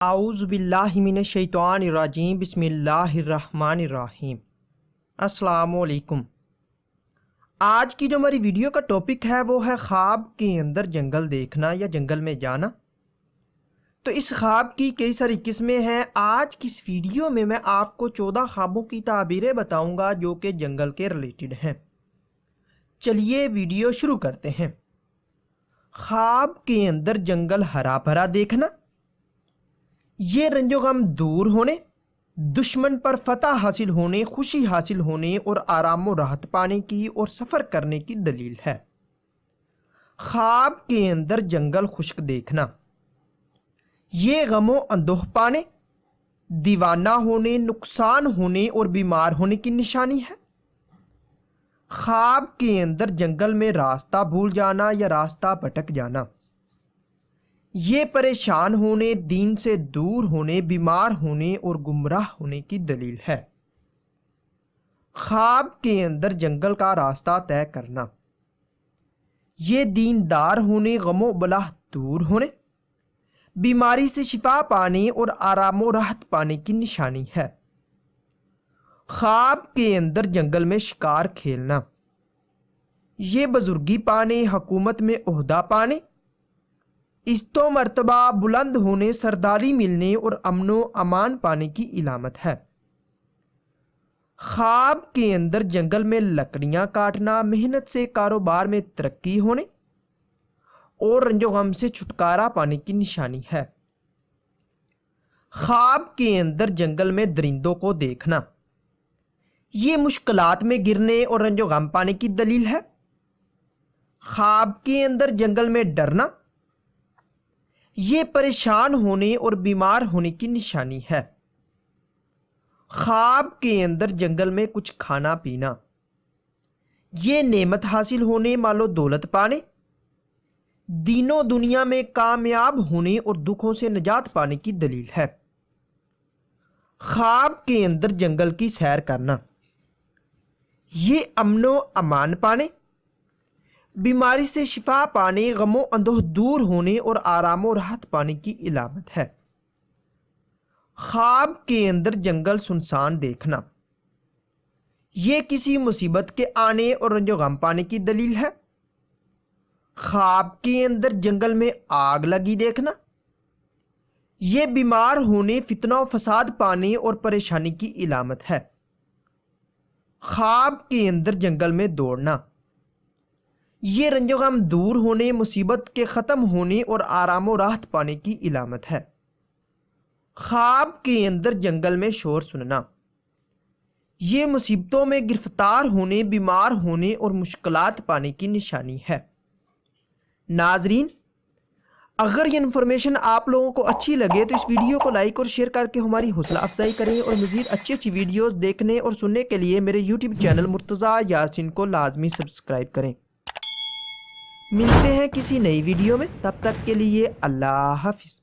اعوذ باللہ من الشیطان الرجیم بسم اللہ الرحمن الرحیم۔ السلام علیکم۔ آج کی جو ہماری ویڈیو کا ٹاپک ہے وہ ہے خواب کے اندر جنگل دیکھنا یا جنگل میں جانا۔ تو اس خواب کی کئی ساری قسمیں ہیں۔ آج کی اس ویڈیو میں آپ کو 14 خوابوں کی تعبیریں بتاؤں گا جو کہ جنگل کے ریلیٹڈ ہیں۔ چلیے ویڈیو شروع کرتے ہیں۔ خواب کے اندر جنگل ہرا بھرا دیکھنا، یہ رنج و غم دور ہونے، دشمن پر فتح حاصل ہونے، خوشی حاصل ہونے اور آرام و راحت پانے کی اور سفر کرنے کی دلیل ہے۔ خواب کے اندر جنگل خشک دیکھنا، یہ غم و اندوہ پانے، دیوانہ ہونے، نقصان ہونے اور بیمار ہونے کی نشانی ہے۔ خواب کے اندر جنگل میں راستہ بھول جانا یا راستہ بھٹک جانا، یہ پریشان ہونے، دین سے دور ہونے، بیمار ہونے اور گمراہ ہونے کی دلیل ہے۔ خواب کے اندر جنگل کا راستہ طے کرنا، یہ دیندار ہونے، غم و بلا دور ہونے، بیماری سے شفا پانے اور آرام و راحت پانے کی نشانی ہے۔ خواب کے اندر جنگل میں شکار کھیلنا، یہ بزرگی پانے، حکومت میں عہدہ پانے، عزت و مرتبہ بلند ہونے، سرداری ملنے اور امن و امان پانے کی علامت ہے۔ خواب کے اندر جنگل میں لکڑیاں کاٹنا، محنت سے کاروبار میں ترقی ہونے اور رنج و غم سے چھٹکارا پانے کی نشانی ہے۔ خواب کے اندر جنگل میں درندوں کو دیکھنا، یہ مشکلات میں گرنے اور رنج و غم پانے کی دلیل ہے۔ خواب کے اندر جنگل میں ڈرنا، یہ پریشان ہونے اور بیمار ہونے کی نشانی ہے۔ خواب کے اندر جنگل میں کچھ کھانا پینا، یہ نعمت حاصل ہونے، مال و دولت پانے، دین و دنیا میں کامیاب ہونے اور دکھوں سے نجات پانے کی دلیل ہے۔ خواب کے اندر جنگل کی سیر کرنا، یہ امن و امان پانے، بیماری سے شفا پانے، غم و اندوہ دور ہونے اور آرام و راحت پانے کی علامت ہے۔ خواب کے اندر جنگل سنسان دیکھنا، یہ کسی مصیبت کے آنے اور رنج و غم پانے کی دلیل ہے۔ خواب کے اندر جنگل میں آگ لگی دیکھنا، یہ بیمار ہونے، فتنہ و فساد پانے اور پریشانی کی علامت ہے۔ خواب کے اندر جنگل میں دوڑنا، یہ رنج و غم دور ہونے، مصیبت کے ختم ہونے اور آرام و راحت پانے کی علامت ہے۔ خواب کے اندر جنگل میں شور سننا، یہ مصیبتوں میں گرفتار ہونے، بیمار ہونے اور مشکلات پانے کی نشانی ہے۔ ناظرین، اگر یہ انفارمیشن آپ لوگوں کو اچھی لگے تو اس ویڈیو کو لائک اور شیئر کر کے ہماری حوصلہ افزائی کریں اور مزید اچھی ویڈیوز دیکھنے اور سننے کے لیے میرے یوٹیوب چینل مرتضیٰ یاسین کو لازمی سبسکرائب کریں۔ ملتے ہیں کسی نئی ویڈیو میں، تب تک کے لیے اللہ حافظ۔